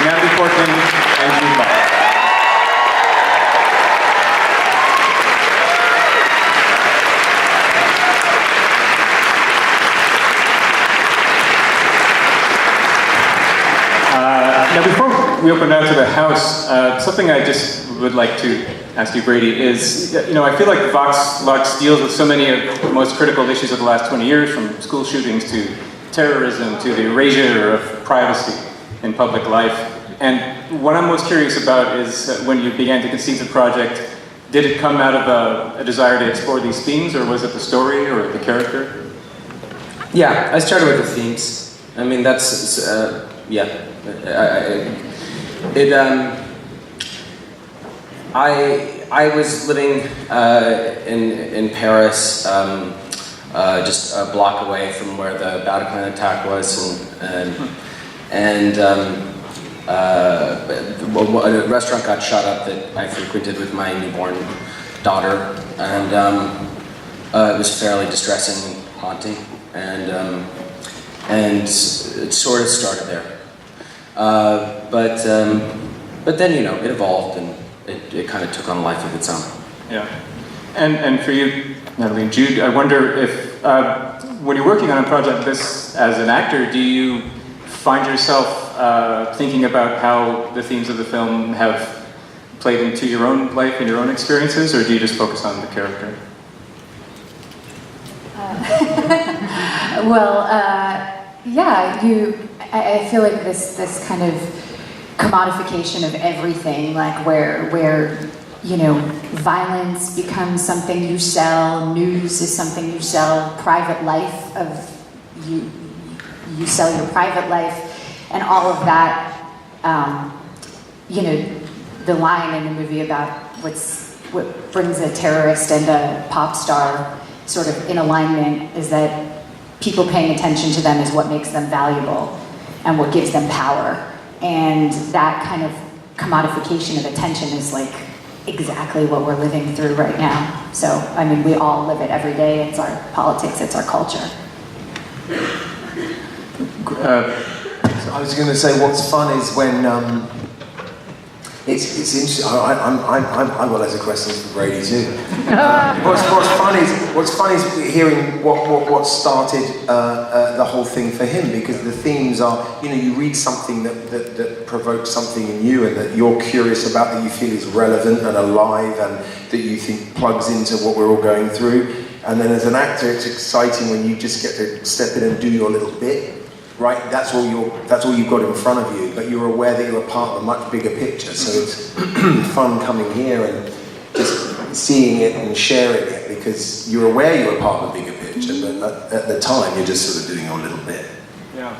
Natalie Portman and Jude. Now, before we open out to the house, something I just would like to ask you, Brady, is, I feel like Vox Lux deals with so many of the most critical issues of the last 20 years, from school shootings to terrorism to the erasure of privacy in public life. And what I'm most curious about is when you began to conceive the project, did it come out of a desire to explore these themes, or was it the story or the character? Yeah, I started with the themes. I mean, that's, yeah. I was living in Paris, just a block away from where the Bataclan attack was, and a restaurant got shot up that I frequented with my newborn daughter, and it was fairly distressing and haunting, and it sort of started there. But then, it evolved and it kind of took on a life of its own. Yeah. And for you, Natalie and Jude, I wonder if, when you're working on a project like this as an actor, do you find yourself thinking about how the themes of the film have played into your own life and your own experiences, or do you just focus on the character? Yeah, I feel like this kind of commodification of everything, like where violence becomes something you sell, news is something you sell, private life you sell your private life, and all of that. The line in the movie about what brings a terrorist and a pop star sort of in alignment is that people paying attention to them is what makes them valuable and what gives them power. And that kind of commodification of attention is like exactly what we're living through right now. So, I mean, we all live it every day. It's our politics, it's our culture. I was going to say, what's fun is when it's interesting. I've got loads of questions for Brady too. What's fun is hearing what started the whole thing for him, because the themes are, you read something that provokes something in you and that you're curious about, that you feel is relevant and alive and that you think plugs into what we're all going through. And then as an actor, it's exciting when you just get to step in and do your little bit. Right, that's all you've got in front of you, but you're aware that you're a part of a much bigger picture. So it's fun coming here and just seeing it and sharing it, because you're aware you're a part of a bigger picture, but at the time you're just sort of doing your little bit. Yeah.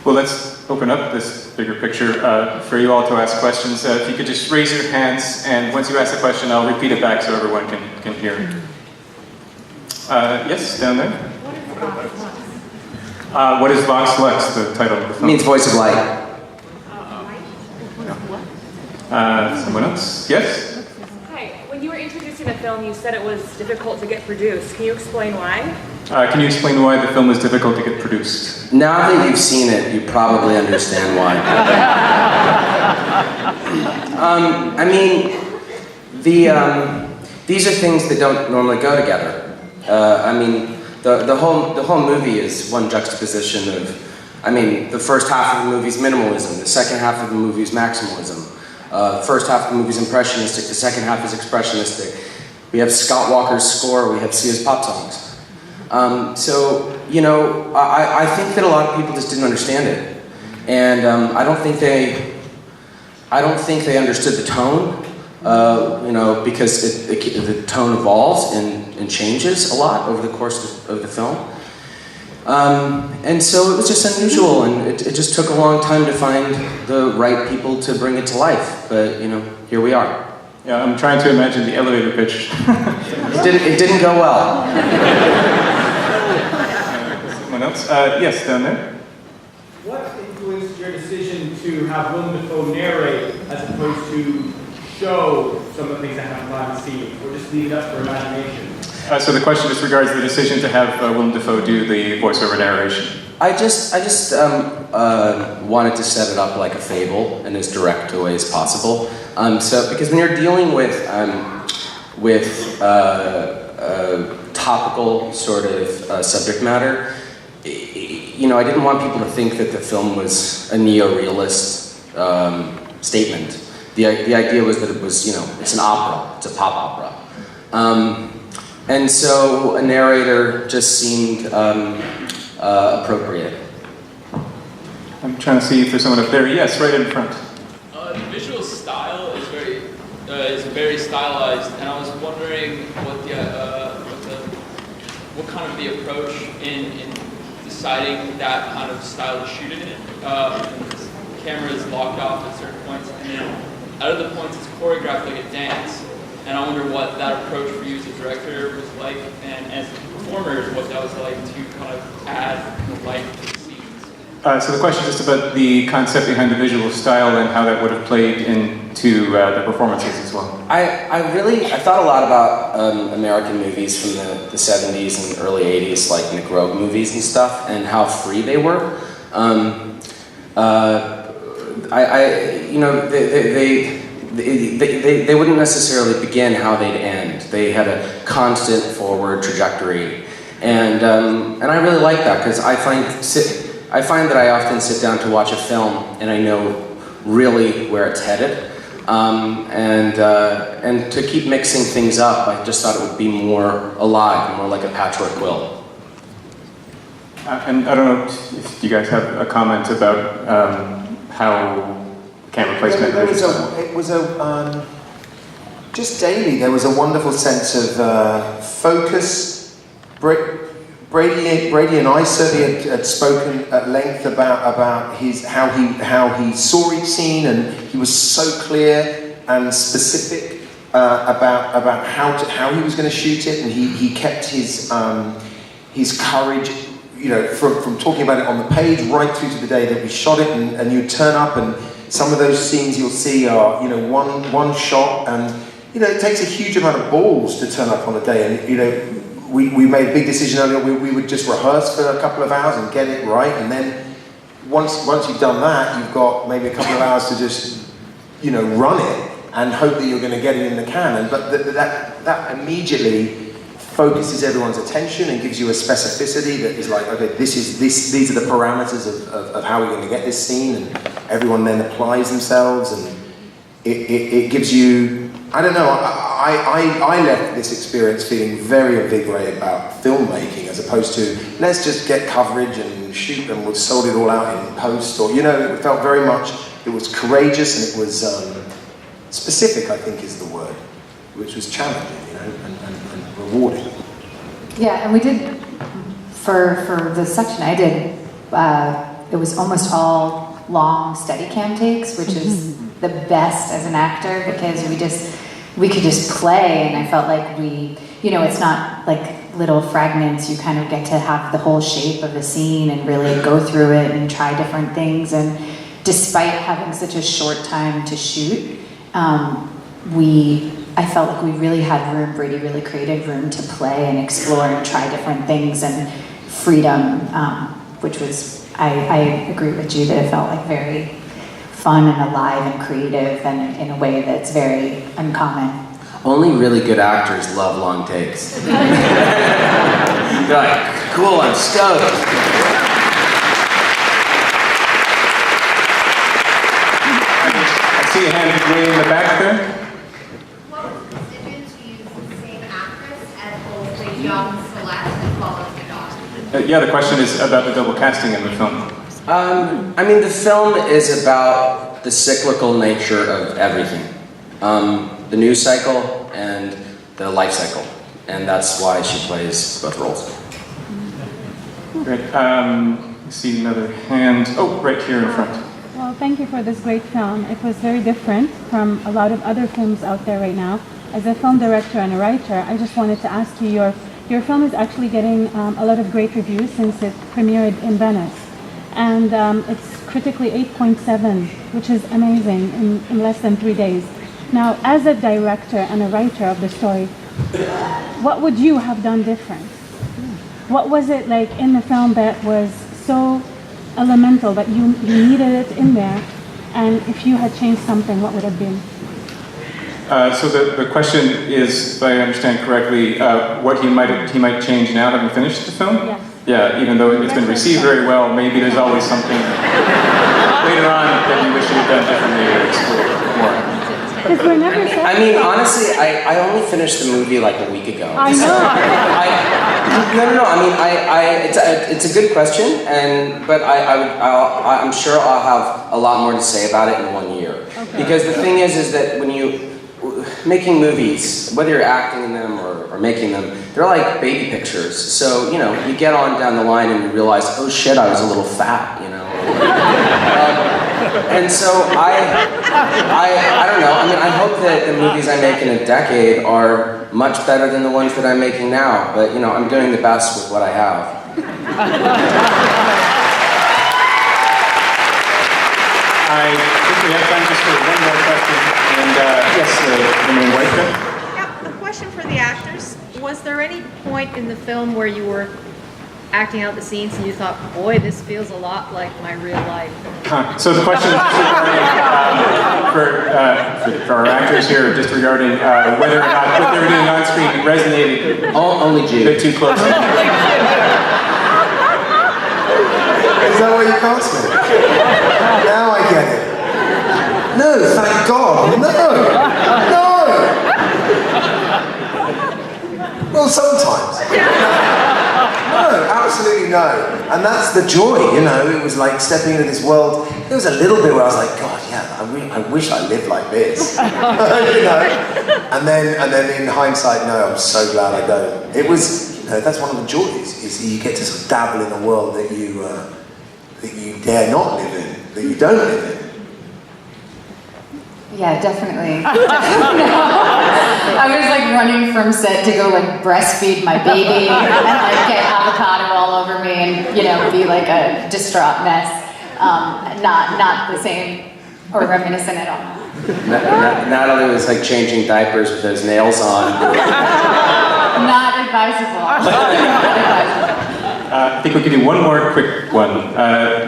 Well, let's open up this bigger picture for you all to ask questions. If you could just raise your hands, and once you ask the question, I'll repeat it back so everyone can hear it. Yes, down there. What is Vox Lux, the title of the film? It means voice of light. Someone else? Yes? Hi, when you were introducing the film, you said it was difficult to get produced. Can you explain why? Can you explain why the film was difficult to get produced? Now that you've seen it, you probably understand why. I mean, these are things that don't normally go together. The whole movie is one juxtaposition of, the first half of the movie is minimalism, the second half of the movie is maximalism. The first half of the movie is impressionistic, the second half is expressionistic. We have Scott Walker's score, we have Sia's pop songs. I think that a lot of people just didn't understand it. And I don't think they understood the tone, because the tone evolves and changes a lot over the course of the film. And so it was just unusual, and it just took a long time to find the right people to bring it to life. But, here we are. Yeah, I'm trying to imagine the elevator pitch. It didn't go well. Someone else? Yes, down there. What influenced your decision to have Willem Dafoe narrate as opposed to show some of the things that happen behind the scenes, or just leave it up for imagination? So the question disregards the decision to have Willem Dafoe do the voiceover narration. I just wanted to set it up like a fable in as direct a way as possible. So because when you're dealing with topical sort of subject matter, you know, I didn't want people to think that the film was a neo-realist statement. The idea was that it was, you know, it's an opera, it's a pop opera. And so a narrator just seemed appropriate. I'm trying to see if there's someone up there. Yes, right in front. The visual style is very stylized, and I was wondering what kind of the approach in deciding that kind of style to shoot it in. The camera is locked off at certain points, and then at other points it's choreographed like a dance. And I wonder what that approach for you as a director was like, and as performers, what that was like to kind of add light to the scenes. So the question is just about the concept behind the visual style and how that would have played into the performances as well. I thought a lot about American movies from the 70s and early 80s, like Nick Rogue movies and stuff, and how free they were. You know, they wouldn't necessarily begin how they'd end. They had a constant forward trajectory, and I really like that because I find that I often sit down to watch a film and I know really where it's headed, and to keep mixing things up, I just thought it would be more alive, more like a patchwork quilt. And I don't know if you guys have a comment about how camera placement. Just daily, there was a wonderful sense of focus. Brady and I certainly had spoken at length about how he saw each scene, and he was so clear and specific about how he was going to shoot it, and he kept his courage, you know, from talking about it on the page right through to the day that we shot it, and you'd turn up, and some of those scenes you'll see are, you know, one shot, and you know, it takes a huge amount of balls to turn up on a day, and you know, we made a big decision earlier. We would just rehearse for a couple of hours and get it right, and then once you've done that, you've got maybe a couple of hours to just, you know, run it and hope that you're going to get it in the can. But that immediately focuses everyone's attention and gives you a specificity that is like, okay, these are the parameters of how we're going to get this scene, and everyone then applies themselves, and it gives you, I don't know, I left this experience feeling very invigorated about filmmaking, as opposed to let's just get coverage and shoot and we've sold it all out in post, or, you know, it felt very much, it was courageous and it was specific, I think is the word, which was challenging, you know, and rewarding. Yeah, and we did, for the section I did, it was almost all long Steadicam takes, which is the best as an actor, because we could just play, and I felt like you know, it's not like little fragments, you kind of get to have the whole shape of the scene and really go through it and try different things, and despite having such a short time to shoot, I felt like we really had room, Brady really created room to play and explore and try different things, and freedom, which was, I agree with Jude that it felt like very fun and alive and creative, and in a way that's very uncommon. Only really good actors love long takes. They're like, cool, I'm stoked. I see a hand way in the back there. What was the decision to use the same actress as both the young Celeste as well as the daughter? Yeah, the question is about the double casting in the film. I mean, the film is about the cyclical nature of everything. The news cycle and the life cycle. And that's why she plays both roles. Great. I see another hand. Oh, right here in front. Well, thank you for this great film. It was very different from a lot of other films out there right now. As a film director and a writer, I just wanted to ask you, your film is actually getting a lot of great reviews since it premiered in Venice. And it's critically 8.7, which is amazing in less than 3 days. Now, as a director and a writer of the story, what would you have done different? What was it like in the film that was so elemental that you needed it in there? And if you had changed something, what would it have been? So the question is, if I understand correctly, what he might change now, having finished the film? Yes. Yeah, even though it's been received very well, maybe there's always something later on that you wish you had done differently or explored more. Because we're never satisfied. I mean, honestly, I only finished the movie like a week ago. I know. No. I mean, it's a good question, but I'm sure I'll have a lot more to say about it in 1 year. Okay. Because the thing is that when making movies, whether you're acting in them or making them, they're like baby pictures. So, you get on down the line and you realize, oh shit, I was a little fat, and so I don't know. I mean, I hope that the movies I make in a decade are much better than the ones that I'm making now. But, I'm doing the best with what I have. I think we have time just for one more question. And yes, the main wife there. Yeah, a question for the actors. Was there any point in the film where you were acting out the scenes and you thought, boy, this feels a lot like my real life? So the question is just regarding, for our actors here, just regarding whether or not what they were doing on screen resonated Only Jude. a bit too close. Is that what you asked me? Now I get it. No, thank God. No. Well, sometimes. No, absolutely no. And that's the joy, It was like stepping into this world. There was a little bit where I was like, God, yeah, I wish I lived like this. And then in hindsight, no, I'm so glad I don't. It was, that's one of the joys, is you get to sort of dabble in a world that you dare not live in, that you don't live in. Yeah, definitely. I was like running from set to go like breastfeed my baby and like get avocado all over me and be like a distraught mess. Not the same or reminiscent at all. Natalie was like changing diapers with those nails on. Not advisable. I think we can do one more quick one.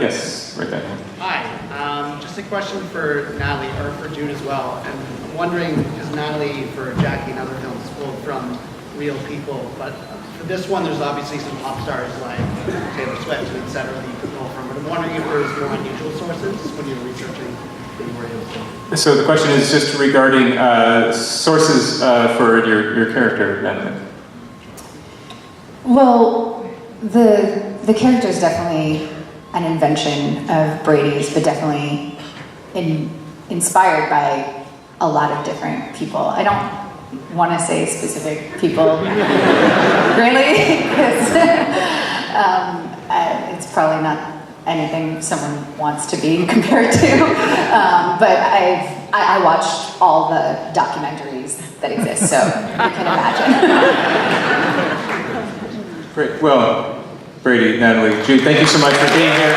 Yes, right there. Hi, just a question for Natalie, or for Jude as well. And I'm wondering, because Natalie, for Jackie and other films, pulled from real people, but for this one, there's obviously some pop stars like Taylor Swift, et cetera, that you could pull from. But I'm wondering if there's more unusual sources when you're researching that you were able to. So the question is just regarding sources for your character, Natalie. Well, the character is definitely an invention of Brady's, but definitely inspired by a lot of different people. I don't want to say specific people, really, because it's probably not anything someone wants to be compared to. But I watched all the documentaries that exist, so you can imagine. Great. Well, Brady, Natalie, Jude, thank you so much for being here.